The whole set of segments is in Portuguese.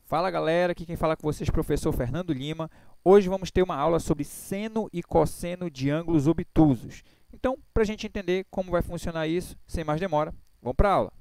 Fala galera, aqui quem fala com vocês é o professor Fernando Lima. Hoje vamos ter uma aula sobre seno e cosseno de ângulos obtusos. Então, para a gente entender como vai funcionar isso, sem mais demora, vamos para a aula.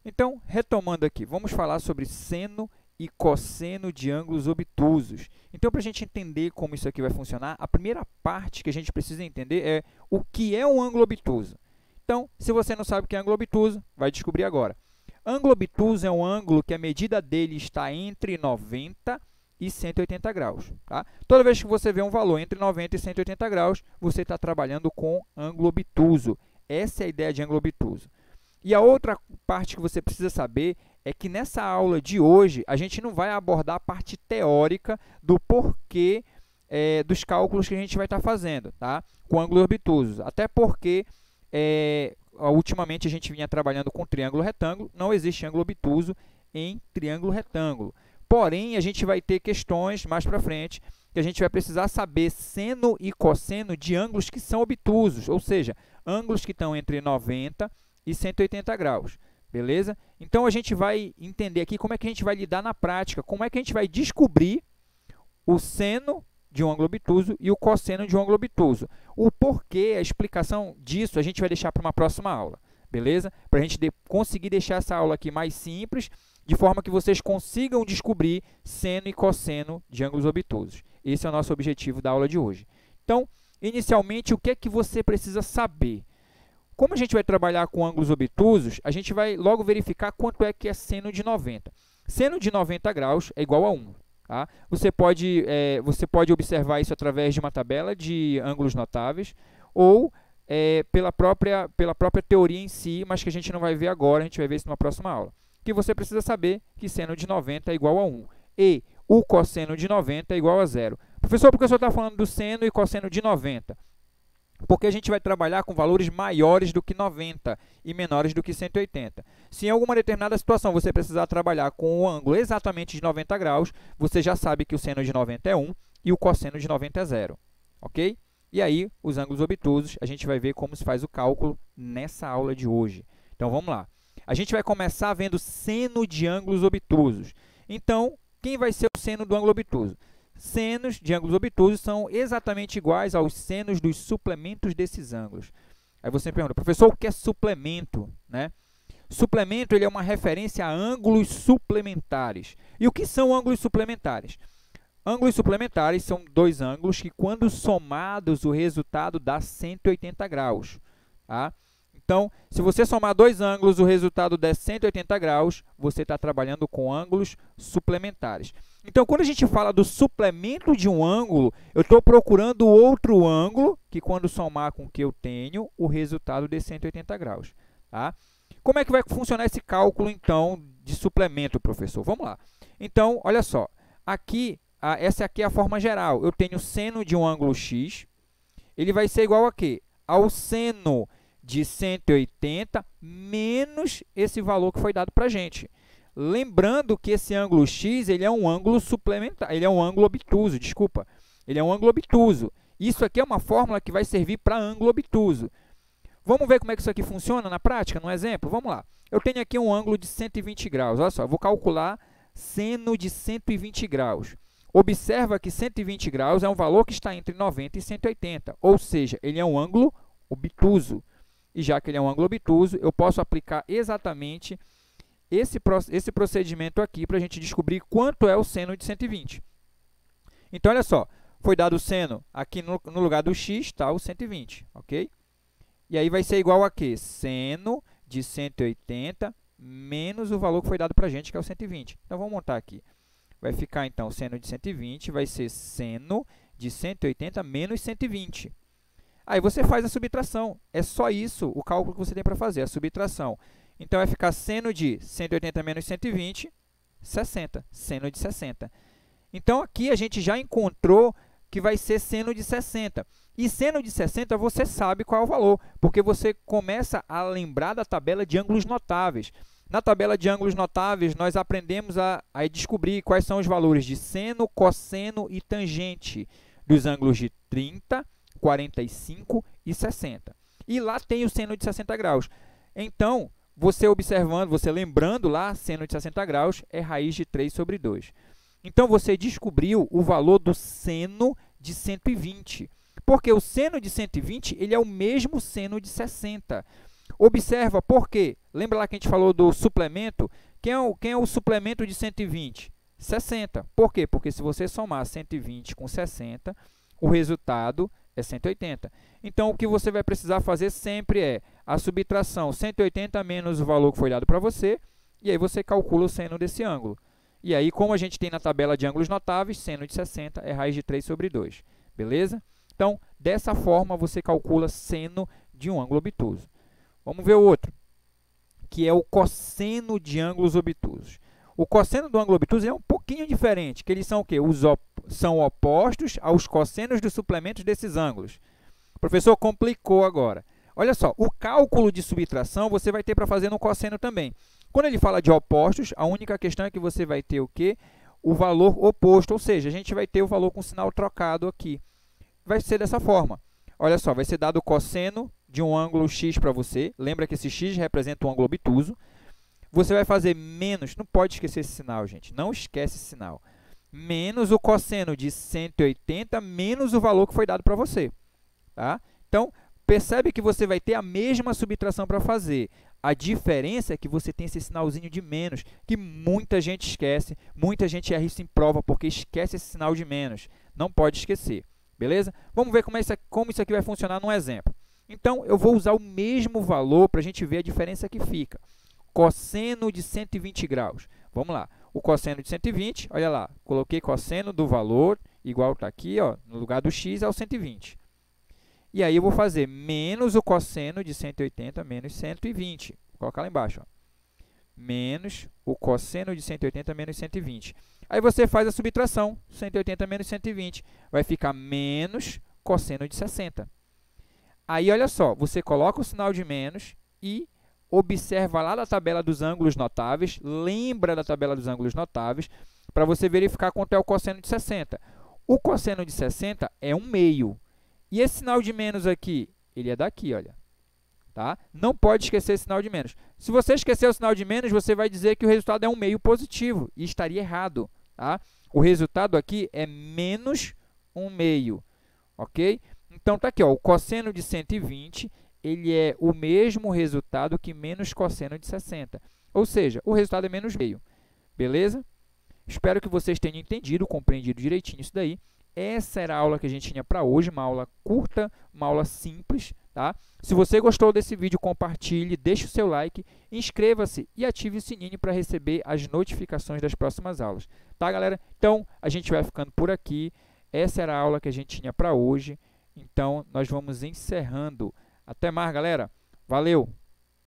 Então, retomando aqui, vamos falar sobre seno e cosseno de ângulos obtusos. Então, para a gente entender como isso aqui vai funcionar, a primeira parte que a gente precisa entender é o que é um ângulo obtuso. Então, se você não sabe o que é ângulo obtuso, vai descobrir agora. Ângulo obtuso é um ângulo que a medida dele está entre 90 e 180 graus. Tá? Toda vez que você vê um valor entre 90 e 180 graus, você está trabalhando com ângulo obtuso. Essa é a ideia de ângulo obtuso. E a outra parte que você precisa saber é que nessa aula de hoje, a gente não vai abordar a parte teórica do porquê dos cálculos que a gente vai estar fazendo, tá? Com ângulos obtusos. Até porque, ultimamente, a gente vinha trabalhando com triângulo retângulo, não existe ângulo obtuso em triângulo retângulo. Porém, a gente vai ter questões mais para frente que a gente vai precisar saber seno e cosseno de ângulos que são obtusos, ou seja, ângulos que estão entre 90 e 180 graus, beleza? Então, a gente vai entender aqui como é que a gente vai lidar na prática, como é que a gente vai descobrir o seno de um ângulo obtuso e o cosseno de um ângulo obtuso. O porquê, a explicação disso, a gente vai deixar para uma próxima aula, beleza? Para a gente conseguir deixar essa aula aqui mais simples, de forma que vocês consigam descobrir seno e cosseno de ângulos obtusos. Esse é o nosso objetivo da aula de hoje. Então, inicialmente, o que é que você precisa saber? Como a gente vai trabalhar com ângulos obtusos, a gente vai logo verificar quanto é que é seno de 90. Seno de 90 graus é igual a 1. Tá? Você pode observar isso através de uma tabela de ângulos notáveis ou pela própria teoria em si, mas que a gente não vai ver agora, a gente vai ver isso numa próxima aula. Que você precisa saber que seno de 90 é igual a 1 e o cosseno de 90 é igual a 0. Professor, por que o senhor está falando do seno e cosseno de 90? Porque a gente vai trabalhar com valores maiores do que 90 e menores do que 180. Se em alguma determinada situação você precisar trabalhar com o ângulo exatamente de 90 graus, você já sabe que o seno de 90 é 1 e o cosseno de 90 é 0. Ok? E aí, os ângulos obtusos, a gente vai ver como se faz o cálculo nessa aula de hoje. Então, vamos lá. A gente vai começar vendo seno de ângulos obtusos. Então, quem vai ser o seno do ângulo obtuso? Senos de ângulos obtusos são exatamente iguais aos senos dos suplementos desses ângulos. Aí você me pergunta, professor, o que é suplemento? Né? Suplemento ele é uma referência a ângulos suplementares. E o que são ângulos suplementares? Ângulos suplementares são dois ângulos que, quando somados, o resultado dá 180 graus. Tá? Então, se você somar dois ângulos, o resultado der 180 graus, você está trabalhando com ângulos suplementares. Então, quando a gente fala do suplemento de um ângulo, eu estou procurando outro ângulo que, quando somar com o que eu tenho, o resultado dê 180 graus. Tá? Como é que vai funcionar esse cálculo, então, de suplemento, professor? Vamos lá. Então, olha só. Essa aqui é a forma geral. Eu tenho seno de um ângulo x. Ele vai ser igual a quê? Ao seno de 180 menos esse valor que foi dado para a gente. Lembrando que esse ângulo x ele é um ângulo suplementar, ele é um ângulo obtuso, desculpa. Ele é um ângulo obtuso. Isso aqui é uma fórmula que vai servir para ângulo obtuso. Vamos ver como é que isso aqui funciona na prática, num exemplo? Vamos lá. Eu tenho aqui um ângulo de 120 graus. Olha só, eu vou calcular seno de 120 graus. Observa que 120 graus é um valor que está entre 90 e 180, ou seja, ele é um ângulo obtuso. E já que ele é um ângulo obtuso, eu posso aplicar exatamente esse procedimento aqui para a gente descobrir quanto é o seno de 120. Então, olha só, foi dado o seno aqui no lugar do x, está o 120, ok? E aí vai ser igual a quê? Seno de 180 menos o valor que foi dado para a gente, que é o 120. Então, vamos montar aqui. Vai ficar, então, seno de 120 vai ser seno de 180 menos 120. Aí você faz a subtração. É só isso o cálculo que você tem para fazer, a subtração. Então, vai ficar seno de 180 menos 120, 60. Seno de 60. Então, aqui a gente já encontrou que vai ser seno de 60. E seno de 60 você sabe qual é o valor, porque você começa a lembrar da tabela de ângulos notáveis. Na tabela de ângulos notáveis, nós aprendemos a descobrir quais são os valores de seno, cosseno e tangente. dos ângulos de 30, 45 e 60. E lá tem o seno de 60 graus. Então, você observando, você lembrando lá, seno de 60 graus é raiz de 3 sobre 2. Então, você descobriu o valor do seno de 120. Porque o seno de 120 ele é o mesmo seno de 60. Observa por quê? Lembra lá que a gente falou do suplemento? Quem é o suplemento de 120? 60. Por quê? Porque se você somar 120 com 60, o resultado é 180. Então, o que você vai precisar fazer sempre é a subtração 180 menos o valor que foi dado para você, e aí você calcula o seno desse ângulo. E aí, como a gente tem na tabela de ângulos notáveis, seno de 60 é raiz de 3 sobre 2. Beleza? Então, dessa forma, você calcula seno de um ângulo obtuso. Vamos ver o outro, que é o cosseno de ângulos obtusos. O cosseno do ângulo obtuso é um pouquinho diferente, que eles são o quê? São opostos aos cossenos dos suplementos desses ângulos. O professor complicou agora. Olha só, o cálculo de subtração você vai ter para fazer no cosseno também. Quando ele fala de opostos, a única questão é que você vai ter o quê? O valor oposto, ou seja, a gente vai ter o valor com sinal trocado aqui. Vai ser dessa forma. Olha só, vai ser dado o cosseno de um ângulo x para você. Lembra que esse x representa um ângulo obtuso. Você vai fazer menos, não pode esquecer esse sinal, gente, não esquece esse sinal. Menos o cosseno de 180 menos o valor que foi dado para você. Tá? Então, percebe que você vai ter a mesma subtração para fazer. A diferença é que você tem esse sinalzinho de menos, que muita gente esquece, muita gente erra isso em prova porque esquece esse sinal de menos. Não pode esquecer, beleza? Vamos ver como isso aqui vai funcionar num exemplo. Então, eu vou usar o mesmo valor para a gente ver a diferença que fica. Cosseno de 120 graus. Vamos lá. O cosseno de 120, olha lá, coloquei cosseno do valor, igual está aqui, ó, no lugar do x é o 120. E aí, eu vou fazer menos o cosseno de 180 menos 120. Vou colocar lá embaixo. Ó. Menos o cosseno de 180 menos 120. Aí, você faz a subtração. 180 menos 120. Vai ficar menos cosseno de 60. Aí, olha só. Você coloca o sinal de menos e observa lá da tabela dos ângulos notáveis. Lembra da tabela dos ângulos notáveis para você verificar quanto é o cosseno de 60. O cosseno de 60 é 1/2. E esse sinal de menos aqui, ele é daqui, olha. Tá? Não pode esquecer esse sinal de menos. Se você esquecer o sinal de menos, você vai dizer que o resultado é 1/2 positivo. E estaria errado. Tá? O resultado aqui é menos 1/2. Ok? Então, está aqui, ó, o cosseno de 120, ele é o mesmo resultado que menos cosseno de 60. Ou seja, o resultado é menos 1/2. Beleza? Espero que vocês tenham entendido, compreendido direitinho isso daí. Essa era a aula que a gente tinha para hoje, uma aula curta, uma aula simples, tá? Se você gostou desse vídeo, compartilhe, deixe o seu like, inscreva-se e ative o sininho para receber as notificações das próximas aulas. Tá, galera? Então, a gente vai ficando por aqui. Essa era a aula que a gente tinha para hoje. Então, nós vamos encerrando. Até mais, galera. Valeu!